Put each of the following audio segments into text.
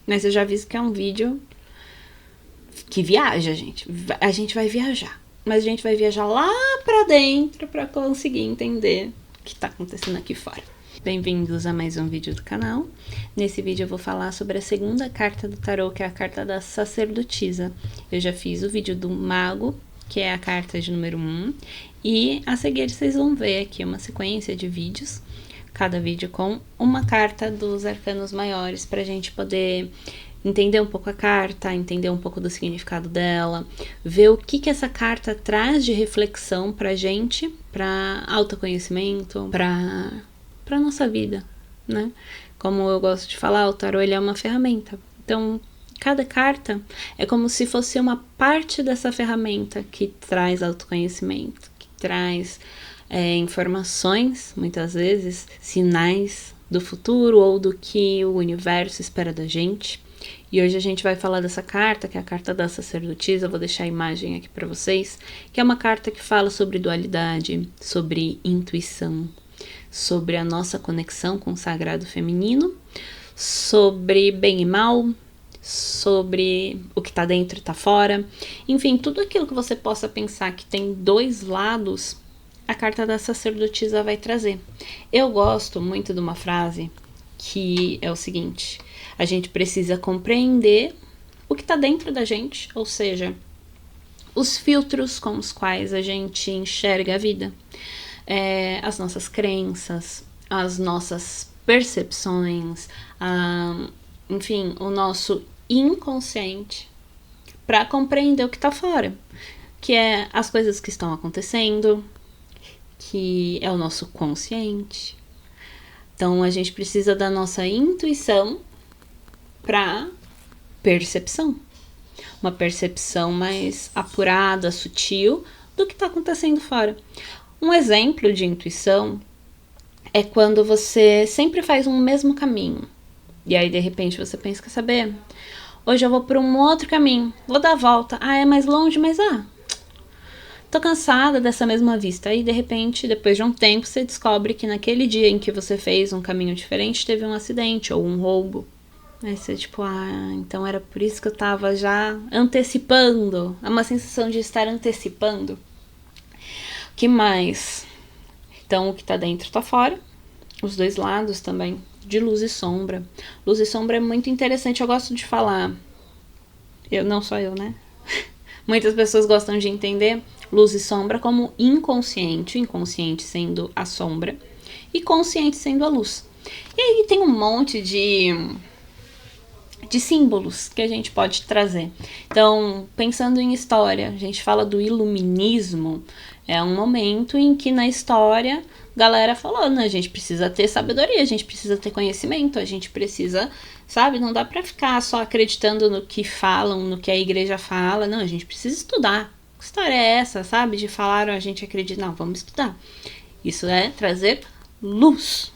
Mas eu já aviso que é um vídeo que viaja, gente. A gente vai viajar. Mas a gente vai viajar lá pra dentro pra conseguir entender o que tá acontecendo aqui fora. Bem-vindos a mais um vídeo do canal. Nesse vídeo eu vou falar sobre a segunda carta do tarô, que é a carta da sacerdotisa. Eu já fiz o vídeo do mago, que é a carta de número 1. E a seguir vocês vão ver aqui uma sequência de vídeos. Cada vídeo com uma carta dos arcanos maiores, pra gente poder entender um pouco a carta, entender um pouco do significado dela, ver o que essa carta traz de reflexão pra gente, pra autoconhecimento, pra nossa vida, né? Como eu gosto de falar, o tarô ele é uma ferramenta. Então, cada carta é como se fosse uma parte dessa ferramenta que traz autoconhecimento, que traz informações, muitas vezes, sinais do futuro ou do que o universo espera da gente. E hoje a gente vai falar dessa carta, que é a carta da sacerdotisa. Eu vou deixar a imagem aqui para vocês, que é uma carta que fala sobre dualidade, sobre intuição, sobre a nossa conexão com o sagrado feminino, sobre bem e mal, sobre o que tá dentro e tá fora. Enfim, tudo aquilo que você possa pensar que tem dois lados, a carta da sacerdotisa vai trazer. Eu gosto muito de uma frase que é o seguinte: a gente precisa compreender o que está dentro da gente, ou seja, os filtros com os quais a gente enxerga a vida, as nossas crenças, as nossas percepções, enfim, o nosso inconsciente, para compreender o que está fora, que é as coisas que estão acontecendo, que é o nosso consciente. Então a gente precisa da nossa intuição para percepção, uma percepção mais apurada, sutil do que está acontecendo fora. Um exemplo de intuição é quando você sempre faz um mesmo caminho e aí de repente você pensa, quer saber? Hoje eu vou por um outro caminho, vou dar a volta. É mais longe, mas tô cansada dessa mesma vista. Aí de repente, depois de um tempo, você descobre que naquele dia em que você fez um caminho diferente, teve um acidente ou um roubo. Aí você tipo, então era por isso que eu tava já antecipando. É uma sensação de estar antecipando. O que mais? Então o que tá dentro tá fora. Os dois lados também, de luz e sombra. Luz e sombra é muito interessante, eu gosto de falar. Não só eu, né? Muitas pessoas gostam de entender luz e sombra como inconsciente, inconsciente sendo a sombra e consciente sendo a luz. E aí tem um monte de símbolos que a gente pode trazer. Então, pensando em história, a gente fala do iluminismo, é um momento em que na história a galera falou, né, a gente precisa ter sabedoria, a gente precisa ter conhecimento, a gente precisa, sabe, não dá pra ficar só acreditando no que falam, no que a igreja fala, não, a gente precisa estudar. Que história é essa, sabe, de falar a gente acredita, não, vamos estudar. Isso é trazer luz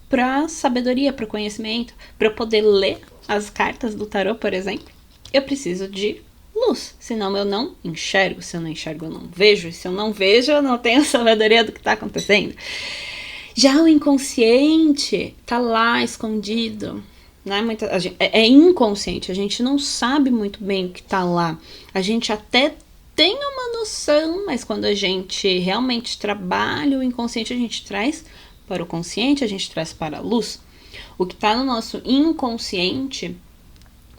para sabedoria, para conhecimento. Para eu poder ler as cartas do tarô, por exemplo, eu preciso de luz, senão eu não enxergo. Se eu não enxergo, eu não vejo. E se eu não vejo, eu não tenho sabedoria do que está acontecendo. Já o inconsciente tá lá escondido, né? É inconsciente, a gente não sabe muito bem o que tá lá. A gente até tem uma noção, mas quando a gente realmente trabalha o inconsciente, a gente traz para o consciente, a gente traz para a luz. O que está no nosso inconsciente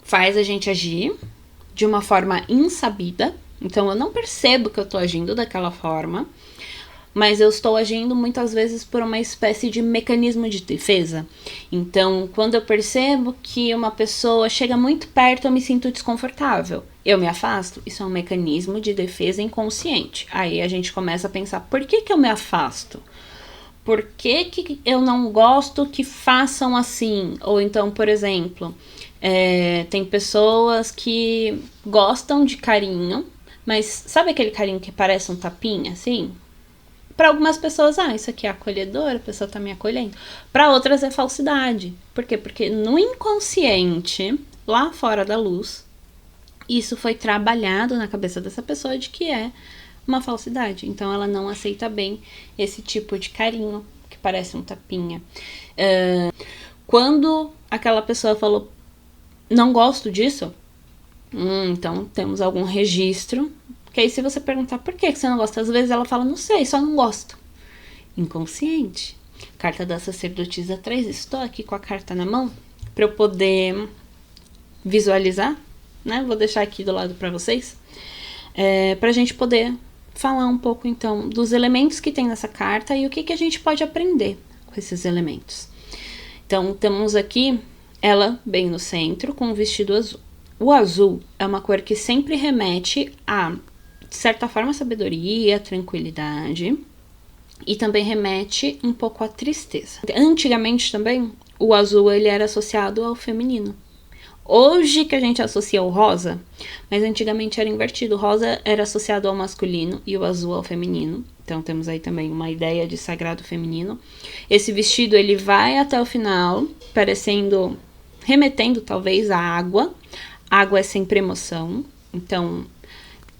faz a gente agir de uma forma insabida. Então eu não percebo que eu estou agindo daquela forma, mas eu estou agindo muitas vezes por uma espécie de mecanismo de defesa. Então, quando eu percebo que uma pessoa chega muito perto, eu me sinto desconfortável. Eu me afasto, isso é um mecanismo de defesa inconsciente. Aí a gente começa a pensar, por que eu me afasto? Por que eu não gosto que façam assim? Ou então, por exemplo, tem pessoas que gostam de carinho, mas sabe aquele carinho que parece um tapinha, assim? Para algumas pessoas, isso aqui é acolhedor, a pessoa tá me acolhendo. Para outras é falsidade. Por quê? Porque no inconsciente, lá fora da luz, isso foi trabalhado na cabeça dessa pessoa de que é uma falsidade. Então ela não aceita bem esse tipo de carinho, que parece um tapinha. Quando aquela pessoa falou, não gosto disso, então temos algum registro. Que aí se você perguntar por que você não gosta, às vezes ela fala, não sei, só não gosto. Inconsciente. Carta da sacerdotisa traz isso. Estou aqui com a carta na mão para eu poder visualizar, né? Vou deixar aqui do lado para vocês, para a gente poder falar um pouco então dos elementos que tem nessa carta e o que a gente pode aprender com esses elementos. Então temos aqui ela bem no centro com um vestido azul. O azul é uma cor que sempre remete a, de certa forma, sabedoria, tranquilidade, e também remete um pouco à tristeza. Antigamente também, o azul ele era associado ao feminino. Hoje que a gente associa o rosa, mas antigamente era invertido. O rosa era associado ao masculino e o azul ao feminino. Então temos aí também uma ideia de sagrado feminino. Esse vestido ele vai até o final, remetendo talvez à água. Água é sempre emoção. Então,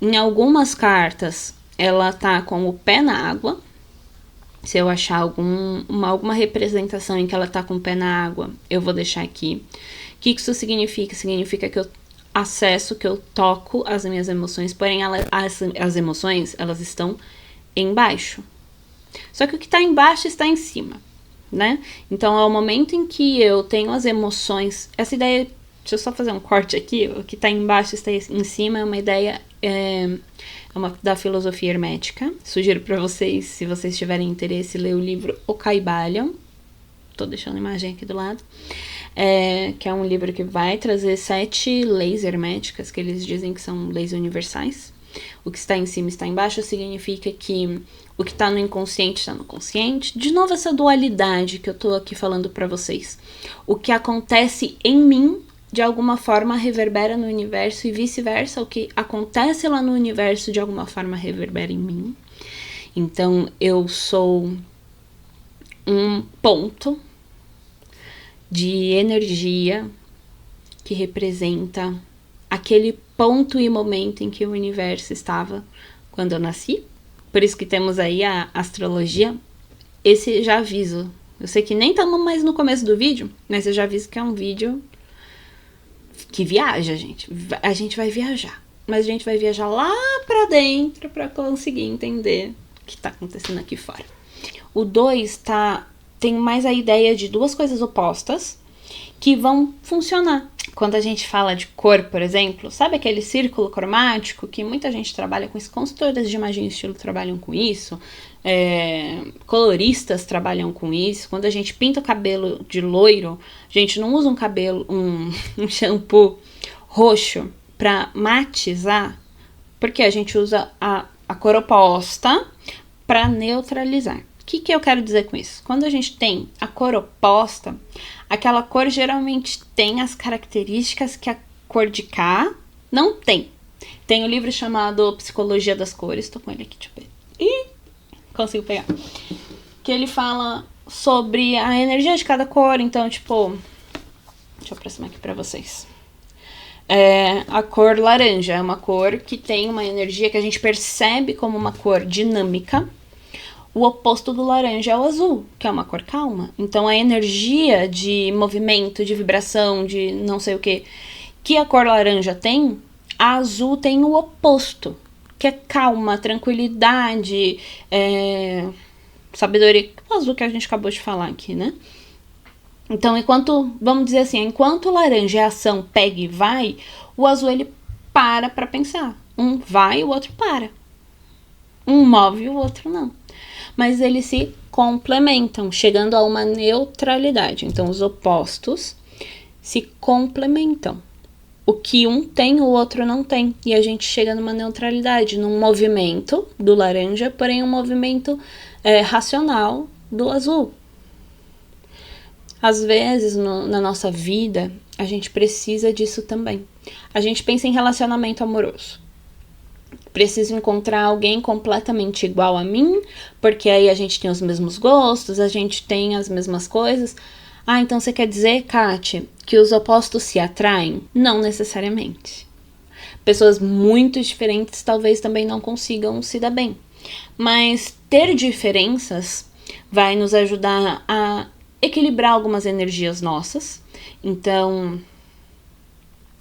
em algumas cartas, ela tá com o pé na água. Se eu achar alguma representação em que ela tá com o pé na água, eu vou deixar aqui. O que isso significa? Significa que eu acesso, que eu toco as minhas emoções, porém as emoções, elas estão embaixo. Só que o que está embaixo está em cima, né? Então, ao momento em que eu tenho as emoções, essa ideia, deixa eu só fazer um corte aqui, o que está embaixo está em cima, é uma ideia da filosofia hermética. Sugiro para vocês, se vocês tiverem interesse, ler o livro O Caibalion. Tô deixando a imagem aqui do lado. Que é um livro que vai trazer 7 leis herméticas, que eles dizem que são leis universais. O que está em cima está embaixo, significa que o que está no inconsciente está no consciente. De novo, essa dualidade que eu tô aqui falando para vocês. O que acontece em mim, de alguma forma, reverbera no universo e vice-versa. O que acontece lá no universo, de alguma forma, reverbera em mim. Então, eu sou um ponto de energia que representa aquele ponto e momento em que o universo estava quando eu nasci. Por isso que temos aí a astrologia. Esse já aviso. Eu sei que nem estamos mais no começo do vídeo, mas eu já aviso que é um vídeo que viaja, gente. A gente vai viajar. Mas a gente vai viajar lá pra dentro pra conseguir entender o que tá acontecendo aqui fora. O 2 tem mais a ideia de duas coisas opostas que vão funcionar. Quando a gente fala de cor, por exemplo, sabe aquele círculo cromático que muita gente trabalha com isso? Consultoras de imagem e estilo trabalham com isso, coloristas trabalham com isso. Quando a gente pinta o cabelo de loiro, a gente não usa um shampoo roxo para matizar, porque a gente usa a cor oposta para neutralizar. O que eu quero dizer com isso? Quando a gente tem a cor oposta, aquela cor geralmente tem as características que a cor de cá não tem. Tem um livro chamado Psicologia das Cores, tô com ele aqui, deixa eu ver. Ih, consigo pegar. Que ele fala sobre a energia de cada cor, então, tipo, deixa eu aproximar aqui pra vocês. A cor laranja é uma cor que tem uma energia que a gente percebe como uma cor dinâmica. O oposto do laranja é o azul, que é uma cor calma. Então, a energia de movimento, de vibração, de não sei o que a cor laranja tem, a azul tem o oposto, que é calma, tranquilidade, sabedoria. O azul que a gente acabou de falar aqui, né? Então, vamos dizer assim, enquanto o laranja é ação, pega e vai, o azul ele para pensar. Um vai, o outro para. Um move, o outro não. Mas eles se complementam, chegando a uma neutralidade. Então, os opostos se complementam. O que um tem, o outro não tem. E a gente chega numa neutralidade, num movimento do laranja, porém um movimento racional do azul. Às vezes, na nossa vida, a gente precisa disso também. A gente pensa em relacionamento amoroso. Preciso encontrar alguém completamente igual a mim, porque aí a gente tem os mesmos gostos, a gente tem as mesmas coisas. Ah, então você quer dizer, Kátia, que os opostos se atraem? Não necessariamente. Pessoas muito diferentes talvez também não consigam se dar bem. Mas ter diferenças vai nos ajudar a equilibrar algumas energias nossas. Então,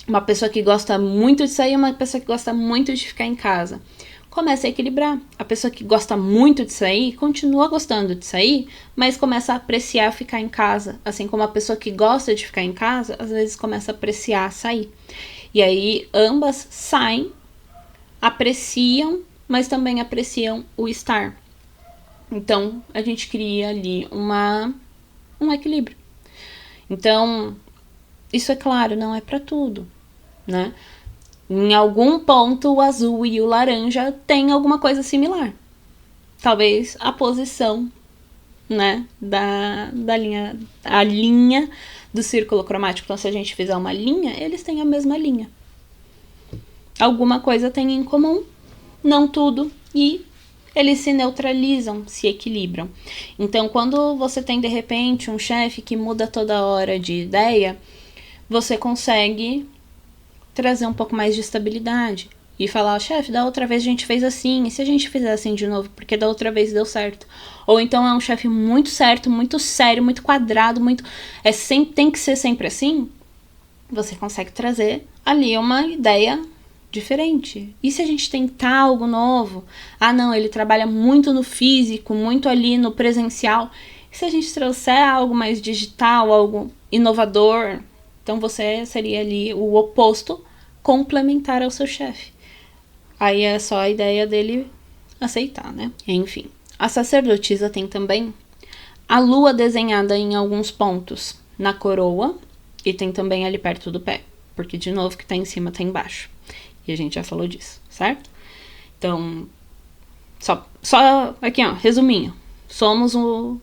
uma pessoa que gosta muito de sair, uma pessoa que gosta muito de ficar em casa. Começa a equilibrar. A pessoa que gosta muito de sair, continua gostando de sair, mas começa a apreciar ficar em casa. Assim como a pessoa que gosta de ficar em casa, às vezes começa a apreciar sair. E aí, ambas saem, apreciam, mas também apreciam o estar. Então, a gente cria ali um equilíbrio. Então, isso é claro, não é para tudo, né? Em algum ponto, o azul e o laranja têm alguma coisa similar. Talvez a posição, né, da linha, a linha do círculo cromático. Então, se a gente fizer uma linha, eles têm a mesma linha. Alguma coisa tem em comum, não tudo, e eles se neutralizam, se equilibram. Então, quando você tem, de repente, um chefe que muda toda hora de ideia, você consegue trazer um pouco mais de estabilidade e falar, chefe, da outra vez a gente fez assim, e se a gente fizer assim de novo, porque da outra vez deu certo? Ou então é um chefe muito certo, muito sério, muito quadrado, tem que ser sempre assim, você consegue trazer ali uma ideia diferente. E se a gente tentar algo novo? Ah, não, ele trabalha muito no físico, muito ali no presencial. E se a gente trouxer algo mais digital, algo inovador? Então você seria ali o oposto, complementar ao seu chefe. Aí é só a ideia dele aceitar, né? Enfim. A sacerdotisa tem também a lua desenhada em alguns pontos na coroa e tem também ali perto do pé. Porque, de novo, que tá em cima tá embaixo. E a gente já falou disso, certo? Então, só aqui, ó, resuminho. Somos um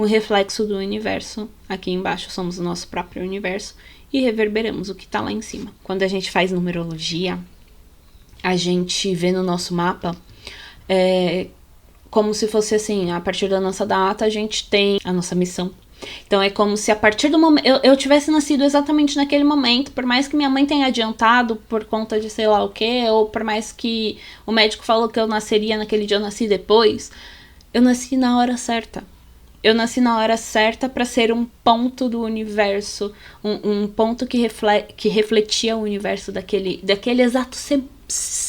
reflexo do universo. Aqui embaixo somos o nosso próprio universo. E reverberamos o que tá lá em cima. Quando a gente faz numerologia, a gente vê no nosso mapa como se fosse assim, a partir da nossa data a gente tem a nossa missão. Então é como se a partir do momento eu tivesse nascido exatamente naquele momento, por mais que minha mãe tenha adiantado por conta de sei lá o que, ou por mais que o médico falou que eu nasceria naquele dia, eu nasci depois, eu nasci na hora certa. Eu nasci na hora certa para ser um ponto do universo, um ponto que refletia o universo daquele exato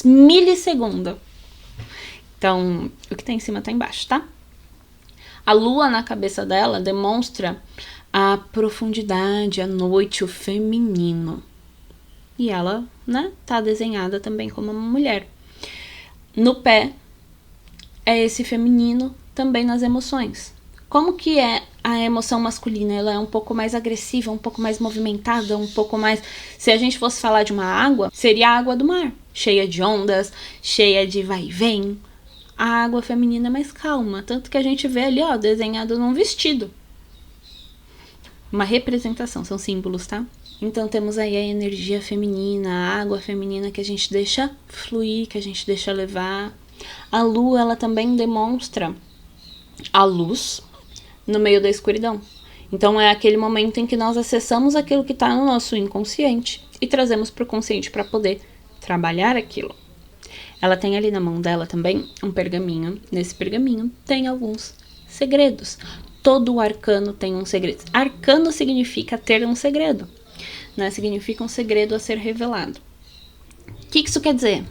milissegundo. Então, o que tá em cima tá embaixo, tá? A lua na cabeça dela demonstra a profundidade, a noite, o feminino. E ela, né, tá desenhada também como uma mulher. No pé é esse feminino também nas emoções. Como que é a emoção masculina? Ela é um pouco mais agressiva, um pouco mais movimentada, um pouco mais... Se a gente fosse falar de uma água, seria a água do mar. Cheia de ondas, cheia de vai e vem. A água feminina é mais calma. Tanto que a gente vê ali, ó, desenhado num vestido. Uma representação, são símbolos, tá? Então temos aí a energia feminina, a água feminina que a gente deixa fluir, que a gente deixa levar. A lua, ela também demonstra a luz no meio da escuridão. Então é aquele momento em que nós acessamos aquilo que está no nosso inconsciente e trazemos para o consciente para poder trabalhar aquilo. Ela tem ali na mão dela também um pergaminho. Nesse pergaminho tem alguns segredos. Todo o arcano tem um segredo. Arcano significa ter um segredo, né? Significa um segredo a ser revelado. O que isso quer dizer?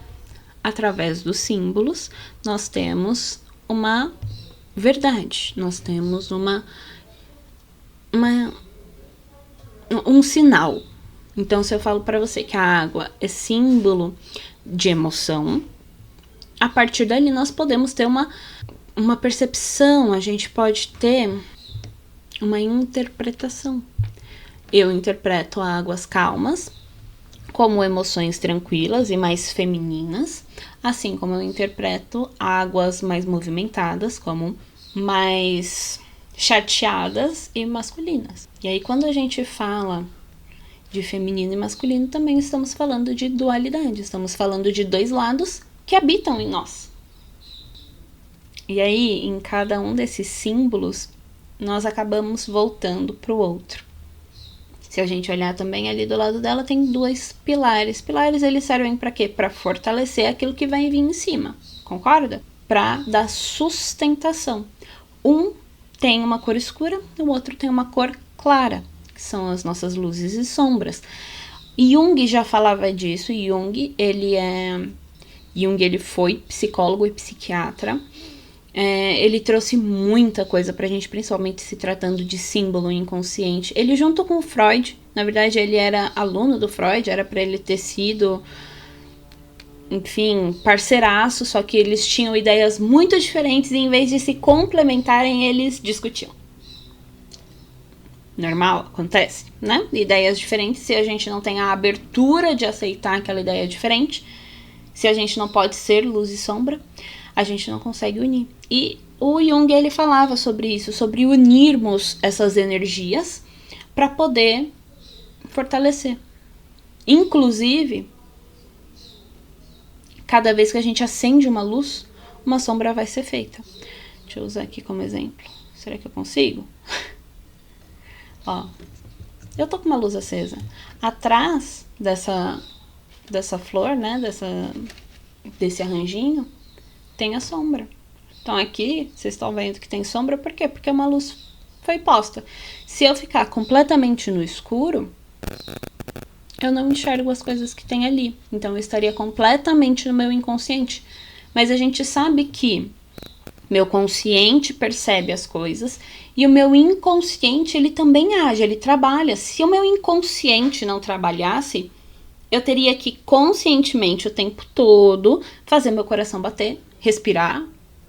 Através dos símbolos, nós temos uma verdade. Nós temos um sinal. Então, se eu falo para você que a água é símbolo de emoção, a partir dali nós podemos ter uma percepção, a gente pode ter uma interpretação. Eu interpreto águas calmas como emoções tranquilas e mais femininas, assim como eu interpreto águas mais movimentadas como mais chateadas e masculinas. E aí, quando a gente fala de feminino e masculino, também estamos falando de dualidade, estamos falando de dois lados que habitam em nós. E aí, em cada um desses símbolos, nós acabamos voltando para o outro. Se a gente olhar também ali do lado dela, tem dois pilares. Pilares, eles servem para quê? Para fortalecer aquilo que vai vir em cima, concorda? Para dar sustentação. Um tem uma cor escura, o outro tem uma cor clara, que são as nossas luzes e sombras. Jung já falava disso. Jung, ele foi psicólogo e psiquiatra. Ele trouxe muita coisa pra gente, principalmente se tratando de símbolo inconsciente. Ele, junto com o Freud, na verdade ele era aluno do Freud, era pra ele ter sido, enfim, parceiraço, só que eles tinham ideias muito diferentes e em vez de se complementarem, eles discutiam. Normal, acontece, né? Ideias diferentes, se a gente não tem a abertura de aceitar aquela ideia diferente, se a gente não pode ser luz e sombra, a gente não consegue unir. E o Jung, ele falava sobre isso, sobre unirmos essas energias para poder fortalecer. Inclusive, cada vez que a gente acende uma luz, uma sombra vai ser feita. Deixa eu usar aqui como exemplo. Será que eu consigo? Ó, eu tô com uma luz acesa. Atrás dessa flor, né, desse arranjinho, tem a sombra. Então aqui, vocês estão vendo que tem sombra, por quê? Porque uma luz foi posta. Se eu ficar completamente no escuro, eu não enxergo as coisas que tem ali. Então eu estaria completamente no meu inconsciente. Mas a gente sabe que meu consciente percebe as coisas e o meu inconsciente, ele também age, ele trabalha. Se o meu inconsciente não trabalhasse, eu teria que conscientemente o tempo todo fazer meu coração bater, respirar,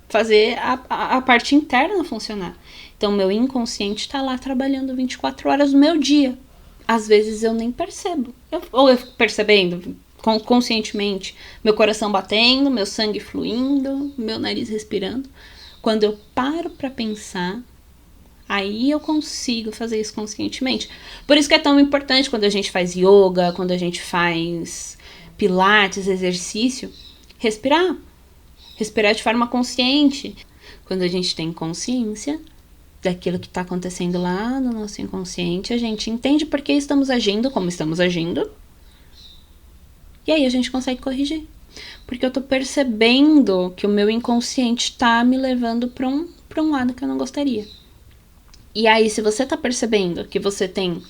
fazer a parte interna funcionar. Então meu inconsciente está lá trabalhando 24 horas do meu dia. Às vezes eu nem percebo. Ou eu fico percebendo conscientemente, meu coração batendo, meu sangue fluindo, meu nariz respirando. Quando eu paro para pensar, aí eu consigo fazer isso conscientemente. Por isso que é tão importante quando a gente faz yoga, quando a gente faz pilates, exercício, respirar. Respirar de forma consciente. Quando a gente tem consciência daquilo que está acontecendo lá no nosso inconsciente, a gente entende por que estamos agindo como estamos agindo. E aí a gente consegue corrigir. Porque eu tô percebendo que o meu inconsciente tá me levando pra um lado que eu não gostaria. E aí, se você tá percebendo que você tem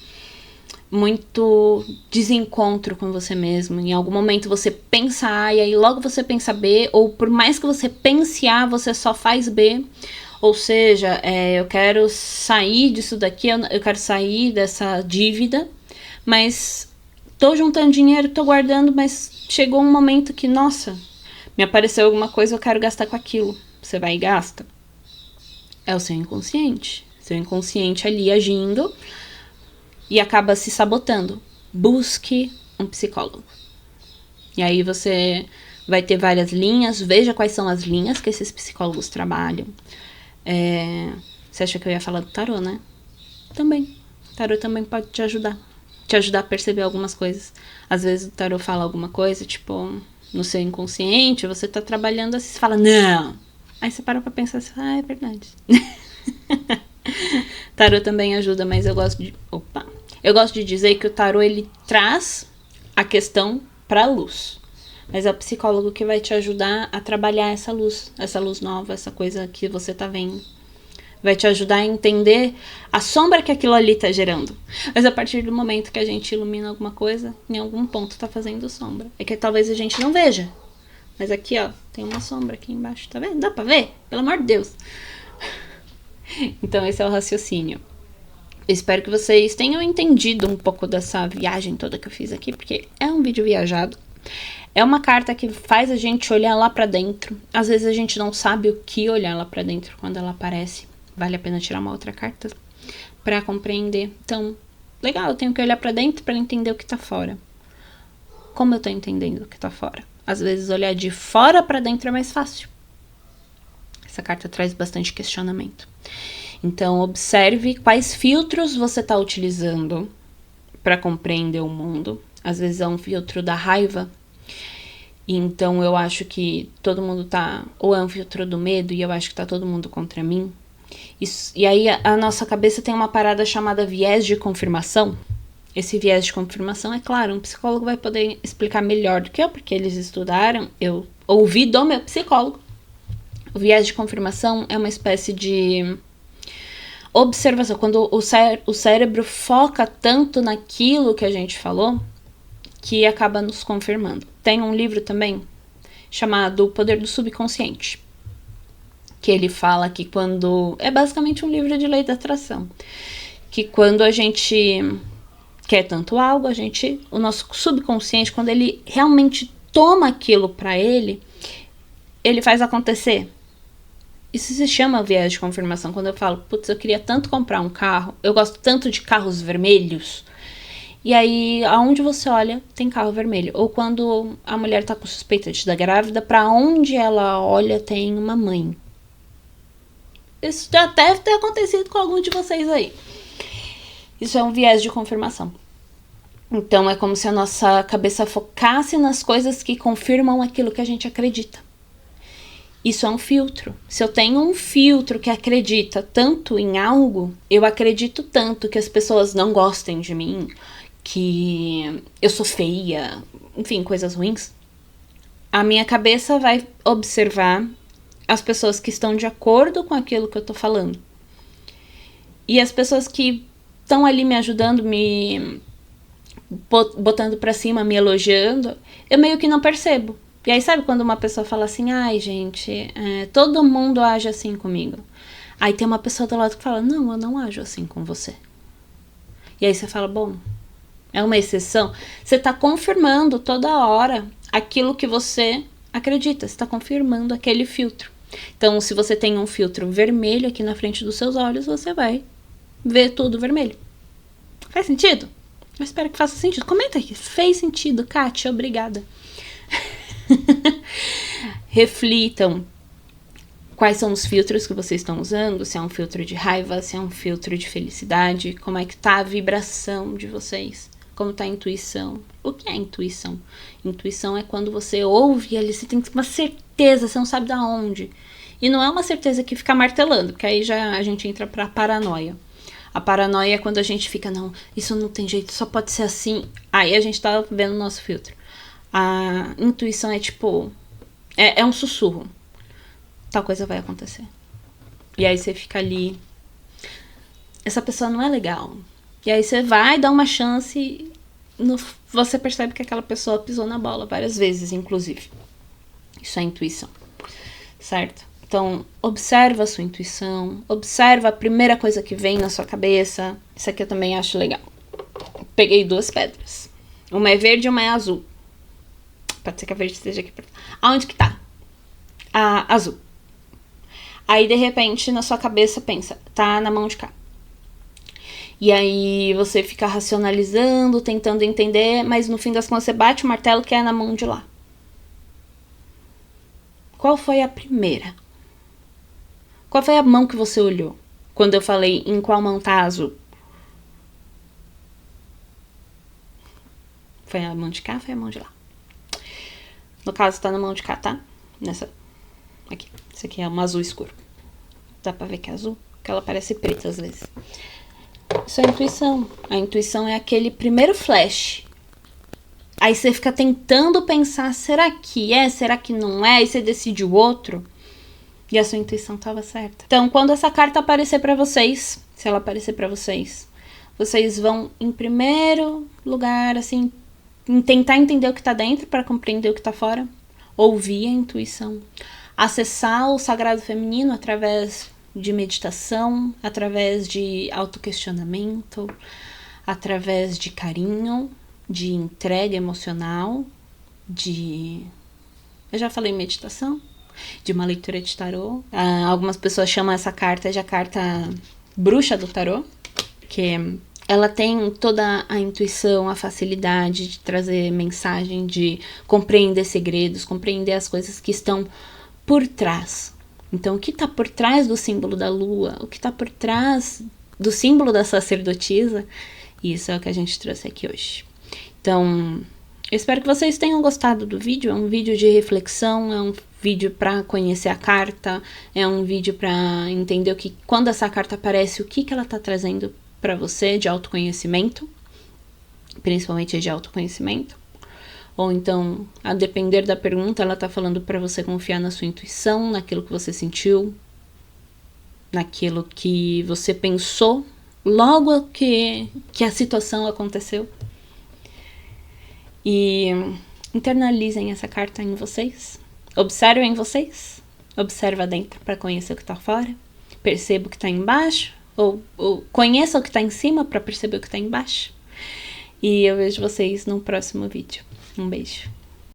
muito desencontro com você mesmo, em algum momento você pensa A e aí logo você pensa B, ou por mais que você pense A, você só faz B. Ou seja, eu quero sair disso daqui, eu quero sair dessa dívida, mas tô juntando dinheiro, tô guardando, mas chegou um momento que, nossa, me apareceu alguma coisa, eu quero gastar com aquilo. Você vai e gasta. É o seu inconsciente. Seu inconsciente ali agindo e acaba se sabotando. Busque um psicólogo. E aí você vai ter várias linhas, veja quais são as linhas que esses psicólogos trabalham. Você acha que eu ia falar do tarô, né? Também. O tarô também pode te ajudar a perceber algumas coisas. Às vezes o tarô fala alguma coisa, tipo, no seu inconsciente, você tá trabalhando assim, você fala, não! Aí você para pra pensar assim, é verdade. Tarô também ajuda, mas eu gosto de dizer que o tarô, ele traz a questão pra luz. Mas é o psicólogo que vai te ajudar a trabalhar essa luz nova, essa coisa que você tá vendo. Vai te ajudar a entender a sombra que aquilo ali tá gerando. Mas a partir do momento que a gente ilumina alguma coisa, em algum ponto tá fazendo sombra. É que talvez a gente não veja. Mas aqui, ó, tem uma sombra aqui embaixo, tá vendo? Dá pra ver? Pelo amor de Deus. Então esse é o raciocínio. Eu espero que vocês tenham entendido um pouco dessa viagem toda que eu fiz aqui, porque é um vídeo viajado. É uma carta que faz a gente olhar lá pra dentro. Às vezes a gente não sabe o que olhar lá pra dentro quando ela aparece. Vale a pena tirar uma outra carta pra compreender. Então, legal, eu tenho que olhar pra dentro pra entender o que tá fora. Como eu tô entendendo o que tá fora? Às vezes olhar de fora pra dentro é mais fácil. Essa carta traz bastante questionamento. Então, observe quais filtros você tá utilizando pra compreender o mundo. Às vezes é um filtro da raiva. Então, eu acho que todo mundo tá... Ou é um filtro do medo e eu acho que tá todo mundo contra mim. Isso, e aí a nossa cabeça tem uma parada chamada viés de confirmação. Esse viés de confirmação, é claro, um psicólogo vai poder explicar melhor do que eu, porque eles estudaram, eu ouvi do meu psicólogo. O viés de confirmação é uma espécie de Observação. Quando o cérebro foca tanto naquilo que a gente falou, que acaba nos confirmando. Tem um livro também chamado O Poder do Subconsciente, que ele fala que quando... É basicamente um livro de lei da atração. Que quando a gente quer tanto algo, o nosso subconsciente, quando ele realmente toma aquilo para ele faz acontecer. Isso se chama viés de confirmação. Quando eu falo, putz, eu queria tanto comprar um carro, eu gosto tanto de carros vermelhos, e aí, aonde você olha, tem carro vermelho. Ou quando a mulher tá com suspeita de estar grávida, pra onde ela olha, tem uma mãe. Isso já deve ter acontecido com algum de vocês aí. Isso é um viés de confirmação. Então, é como se a nossa cabeça focasse nas coisas que confirmam aquilo que a gente acredita. Isso é um filtro. Se eu tenho um filtro que acredita tanto em algo, eu acredito tanto que as pessoas não gostem de mim, que eu sou feia, enfim, coisas ruins, a minha cabeça vai observar as pessoas que estão de acordo com aquilo que eu tô falando. E as pessoas que estão ali me ajudando, me botando pra cima, me elogiando, eu meio que não percebo. E aí, sabe quando uma pessoa fala assim, ai, gente, todo mundo age assim comigo. Aí tem uma pessoa do lado que fala, não, eu não ajo assim com você. E aí você fala, bom, é uma exceção. Você tá confirmando toda hora aquilo que você acredita. Você tá confirmando aquele filtro. Então, se você tem um filtro vermelho aqui na frente dos seus olhos, você vai ver tudo vermelho. Faz sentido? Eu espero que faça sentido. Comenta aqui. Fez sentido, Kátia? Obrigada. Reflitam quais são os filtros que vocês estão usando, se é um filtro de raiva, se é um filtro de felicidade, como é que tá a vibração de vocês, como tá a intuição. O que é intuição? Intuição é quando você ouve ali, você tem uma certeza, você não sabe de onde. E não é uma certeza que fica martelando, porque aí já a gente entra pra paranoia. A paranoia é quando a gente fica, não, isso não tem jeito, só pode ser assim. Aí a gente tá vendo o nosso filtro. A intuição é tipo, é um sussurro. Tal coisa vai acontecer. E aí você fica ali, essa pessoa não é legal. E aí você vai dar uma chance e você percebe que aquela pessoa pisou na bola várias vezes, inclusive. Isso é intuição, certo? Então, observa a sua intuição, observa a primeira coisa que vem na sua cabeça. Isso aqui eu também acho legal. Peguei 2 pedras. Uma é verde e uma é azul. Pode ser que a verde esteja aqui. Aonde que tá? A azul. Aí, de repente, na sua cabeça pensa, tá na mão de cá. E aí você fica racionalizando, tentando entender, mas no fim das contas você bate o martelo que é na mão de lá. Qual foi a primeira? Qual foi a mão que você olhou quando eu falei em qual mão tá azul? Foi a mão de cá ou foi a mão de lá? No caso, tá na mão de cá, tá? Nessa. Aqui. Esse aqui é um azul escuro. Dá pra ver que é azul? Porque ela parece preta às vezes. Isso é a intuição. A intuição é aquele primeiro flash. Aí você fica tentando pensar, será que é? Será que não é? E você decide o outro. E a sua intuição estava certa. Então, quando essa carta aparecer pra vocês, se ela aparecer pra vocês, vocês vão, em primeiro lugar, assim, tentar entender o que tá dentro para compreender o que tá fora. Ouvir a intuição. Acessar o sagrado feminino através de meditação, através de autoquestionamento, através de carinho, de entrega emocional, eu já falei meditação, de uma leitura de tarô. Algumas pessoas chamam essa carta de a carta bruxa do tarô, que ela tem toda a intuição, a facilidade de trazer mensagem, de compreender segredos, compreender as coisas que estão por trás. Então, o que está por trás do símbolo da lua, o que está por trás do símbolo da sacerdotisa, isso é o que a gente trouxe aqui hoje. Então, eu espero que vocês tenham gostado do vídeo. É um vídeo de reflexão, é um vídeo para conhecer a carta, é um vídeo para entender quando essa carta aparece, o que ela está trazendo para você de autoconhecimento, principalmente de autoconhecimento. Ou então, a depender da pergunta, ela tá falando para você confiar na sua intuição, naquilo que você sentiu, naquilo que você pensou logo que a situação aconteceu. E internalizem essa carta em vocês. Observem vocês. Observa dentro para conhecer o que está fora. Perceba o que está embaixo. Ou conheça o que está em cima para perceber o que está embaixo. E eu vejo vocês no próximo vídeo. Um beijo.